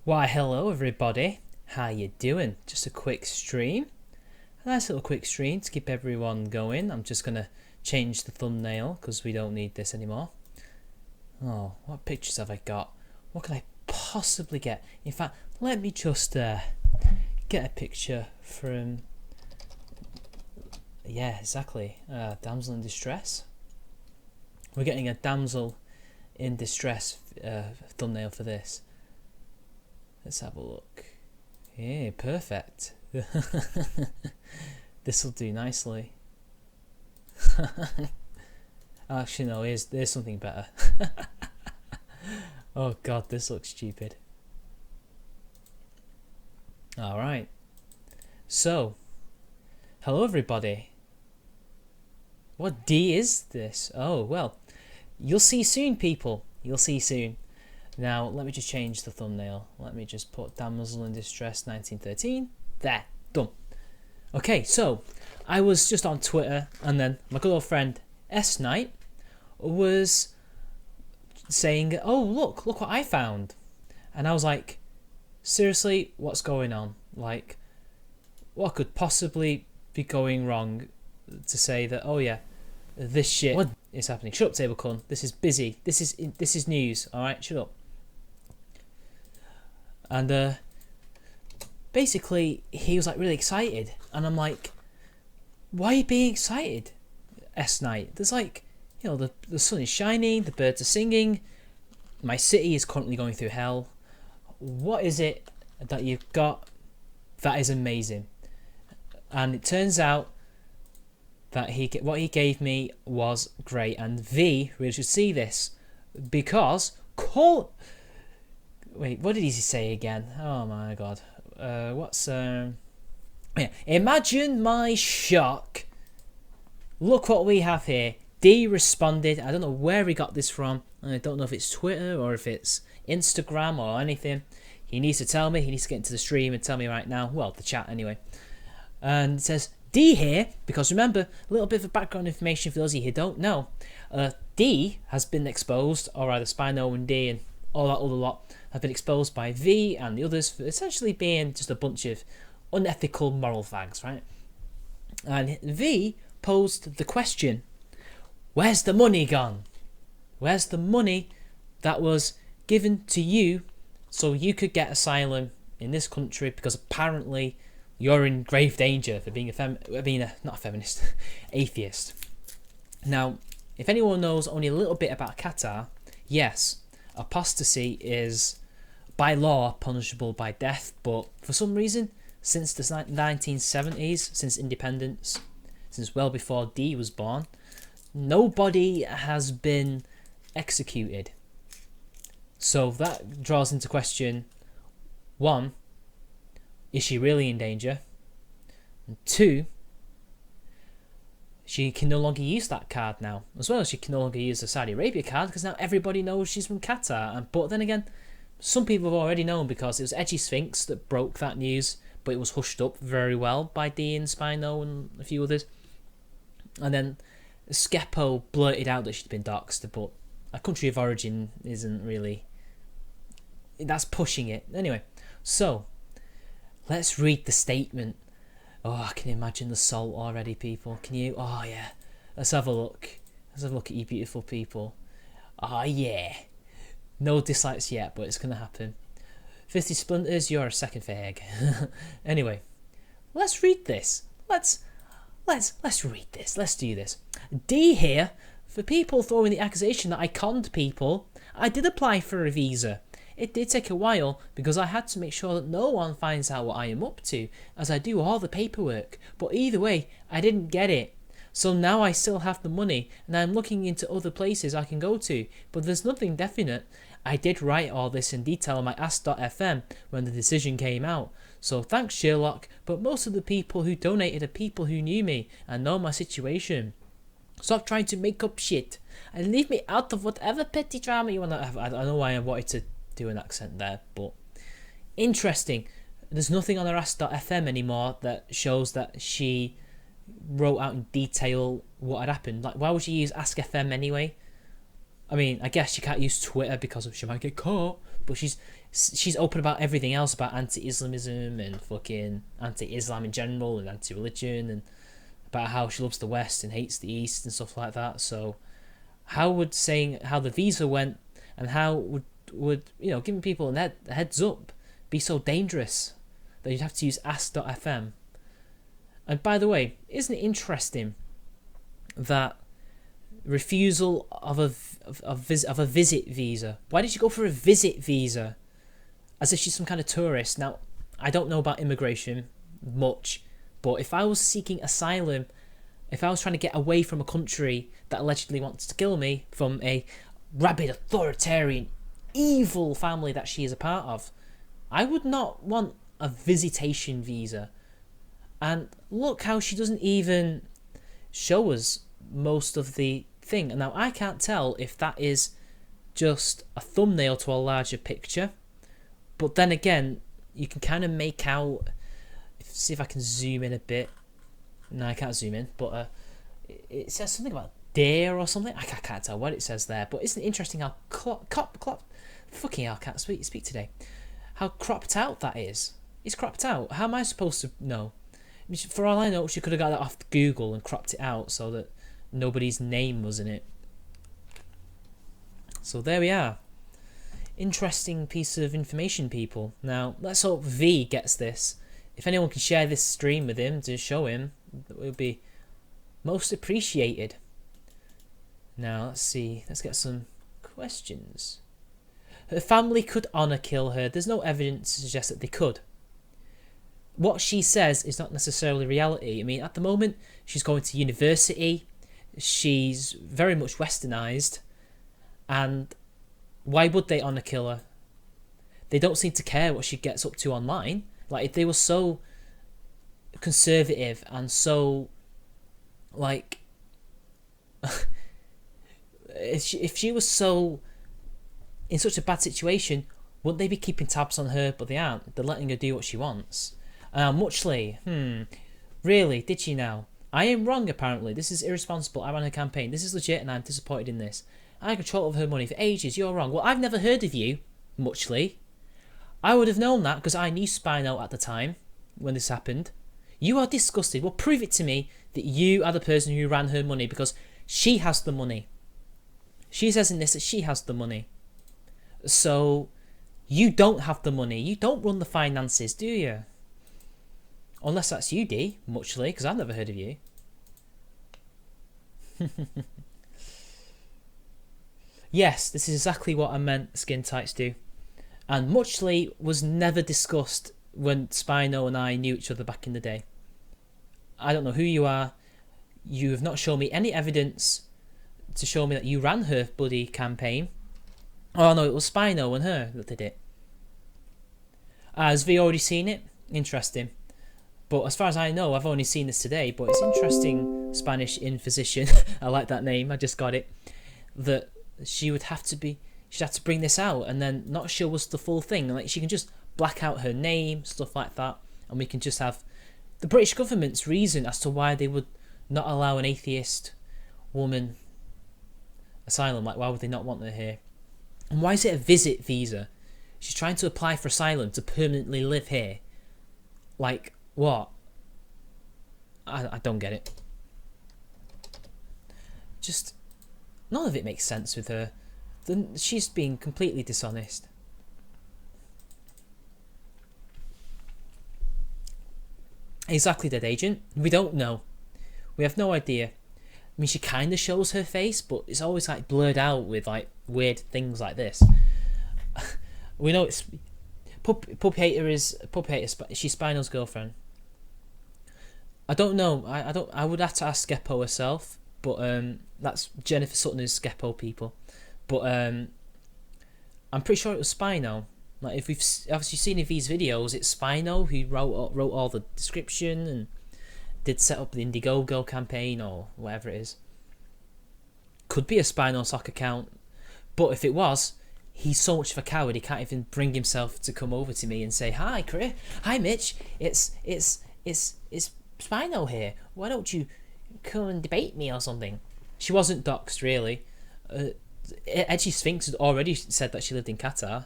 Why, hello everybody. How you doing? Just a quick stream. A nice little quick stream to keep everyone going. I'm just going to change the thumbnail because we don't need this anymore. Oh, what pictures have I got? What can I possibly get? In fact, let me just get a picture from... Yeah, exactly. Damsel in distress. We're getting a damsel in distress thumbnail for this. Let's have a look. Yeah, perfect. This will do nicely. Actually, no, there's something better. Oh god, this looks stupid. Alright. So, hello everybody. What D is this? Oh, well, you'll see soon, people. You'll see soon. Now, let me just change the thumbnail. Let me just put Damsel in Distress 1913. There, done. Okay, so I was just on Twitter, and then my good old friend S Knight was saying, "Oh, look what I found," and I was like, "Seriously, what's going on? Like, what could possibly be going wrong to say that? Oh yeah, this shit what is happening? Shut up, Table Con. This is busy. This is news. All right, shut up." And basically, he was like really excited, and I'm like, "Why are you being excited, S Night? There's like, you know, the sun is shining, the birds are singing, my city is currently going through hell. What is it that you've got that is amazing?" And it turns out that what he gave me was great, and V really should see this because Wait, what did he say again? Oh my god. Yeah, imagine my shock. Look what we have here. Dee responded. I don't know where he got this from. I don't know if it's Twitter or if it's Instagram or anything. He needs to tell me. He needs to get into the stream and tell me right now. Well, the chat anyway. And it says, Dee here, because remember, a little bit of background information for those of you who don't know. Dee has been exposed, or rather Spino and Dee and all that other lot have been exposed by V and the others for essentially being just a bunch of unethical moral fags, right? And V posed the question, where's the money gone? Where's the money that was given to you so you could get asylum in this country because apparently you're in grave danger for being not a feminist, atheist. Now, if anyone knows only a little bit about Qatar, yes, apostasy is by law punishable by death, but for some reason, since the 1970s, since independence, since well before Dee was born, nobody has been executed. So that draws into question, one, is she really in danger? And two, she can no longer use that card now. As well as she can no longer use the Saudi Arabia card because now everybody knows she's from Qatar. But then again, some people have already known because it was Edgy Sphinx that broke that news, but it was hushed up very well by Dee and Spino and a few others. And then Skepo blurted out that she'd been doxed, but a country of origin isn't really... That's pushing it. Anyway, so let's read the statement. Oh, I can imagine the salt already, people. Can you? Oh, yeah. Let's have a look. Let's have a look at you beautiful people. Oh, yeah. No dislikes yet, but it's going to happen. 50 splinters, you're a second fag. Anyway, let's read this. Let's read this. Let's do this. D here, for people throwing the accusation that I conned people, I did apply for a visa. It did take a while because I had to make sure that no one finds out what I am up to as I do all the paperwork, but either way I didn't get it. So now I still have the money and I'm looking into other places I can go to, but there's nothing definite. I did write all this in detail on my ask.fm when the decision came out, so thanks Sherlock, but most of the people who donated are people who knew me and know my situation. Stop trying to make up shit and leave me out of whatever petty drama you want to have. I don't know why I wanted to do an accent there, but interesting. There's nothing on her ask.fm anymore that shows that she wrote out in detail what had happened. Like, why would she use ask.fm anyway? I mean, I guess she can't use Twitter because she might get caught, but she's she's open about everything else, about anti-Islamism and fucking anti-Islam in general and anti-religion, and about how she loves the West and hates the East and stuff like that. So how would saying how the visa went and how would giving people a heads up be so dangerous that you'd have to use ask.fm? And by the way, isn't it interesting that refusal of a visit visa? Why did you go for a visit visa? As if she's some kind of tourist. Now, I don't know about immigration much, but if I was seeking asylum, if I was trying to get away from a country that allegedly wants to kill me, from a rabid, authoritarian, evil family that she is a part of, I would not want a visitation visa. And look how she doesn't even show us most of the thing. And now I can't tell if that is just a thumbnail to a larger picture. But then again, you can kind of make out... See if I can zoom in a bit. No, I can't zoom in. But it says something about deer or something. I can't tell what it says there. But isn't it interesting how... Fucking hell, I can't speak today. How cropped out that is. It's cropped out. How am I supposed to know? For all I know, she could have got that off Google and cropped it out so that nobody's name was in it. So there we are. Interesting piece of information, people. Now, let's hope V gets this. If anyone can share this stream with him to show him, it would be most appreciated. Now, let's see. Let's get some questions. Her family could honour kill her. There's no evidence to suggest that they could. What she says is not necessarily reality. I mean, at the moment, she's going to university. She's very much westernised. And why would they honour kill her? They don't seem to care what she gets up to online. Like, if they were so conservative and so, like... if she was so in such a bad situation, wouldn't they be keeping tabs on her? But they aren't. They're letting her do what she wants. Muchly, really, did she now? I am wrong, apparently. This is irresponsible. I ran her campaign. This is legit, and I'm disappointed in this. I had control of her money for ages. You're wrong. Well, I've never heard of you, Muchly. I would have known that because I knew Spino at the time when this happened. You are disgusted. Well, prove it to me that you are the person who ran her money, because she has the money. She says in this that she has the money. So, you don't have the money. You don't run the finances, do you? Unless that's you, Dee, Muchly, because I've never heard of you. Yes, this is exactly what I meant skin tights do. And Muchly was never discussed when Spino and I knew each other back in the day. I don't know who you are. You have not shown me any evidence to show me that you ran her bloody campaign. Oh no, it was Spino and her that did it. Has V already seen it? Interesting. But as far as I know, I've only seen this today, but it's interesting, Spanish Inquisition, I like that name, I just got it, that she'd have to bring this out and then not show us the full thing. Like, she can just black out her name, stuff like that, and we can just have the British government's reason as to why they would not allow an atheist woman asylum. Like, why would they not want her here? And why is it a visit visa? She's trying to apply for asylum to permanently live here. Like, what? I don't get it. Just, none of it makes sense with her. She's being completely dishonest. Exactly, Dead Agent. We don't know. We have no idea. I mean, she kind of shows her face, but it's always like blurred out with like weird things like this. We know it's Pup Hater. She's Spino's girlfriend. I don't know. I would have to ask Skepo herself, but that's Jennifer Sutton is Skepo people. But I'm pretty sure it was Spino. Like, if we've obviously seen in these videos, it's Spino who wrote all the description and did set up the Indiegogo campaign or whatever it is. Could be a Spino sock account, but if it was, he's so much of a coward he can't even bring himself to come over to me and say, "Hi, Chris. Hi, Mitch. It's Spino here. Why don't you come and debate me or something?" She wasn't doxed, really. Edgy Sphinx had already said that she lived in Qatar.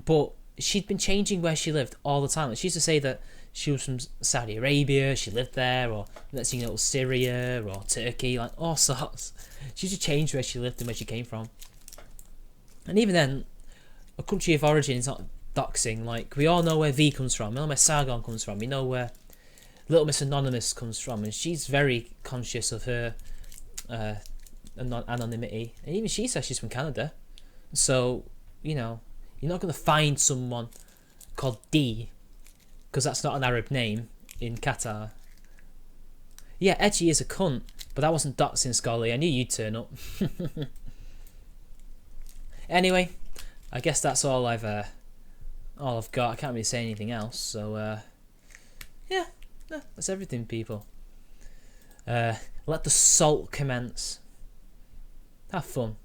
But she'd been changing where she lived all the time. Like, she used to say that she was from Saudi Arabia, she lived there, or let's see, Syria or Turkey, like all sorts. She used to change where she lived and where she came from. And even then, a country of origin is not doxing. Like, we all know where V comes from, we know where Sargon comes from, we know where Little Miss Anonymous comes from, and she's very conscious of her anonymity. And even she says she's from Canada. So, you're not going to find someone called Dee, because that's not an Arab name, in Qatar. Yeah, Edgy is a cunt, but that wasn't doxing, Scully. I knew you'd turn up. Anyway, I guess that's all I've got. I can't really say anything else. So, yeah, that's everything, people. Let the salt commence. Have fun.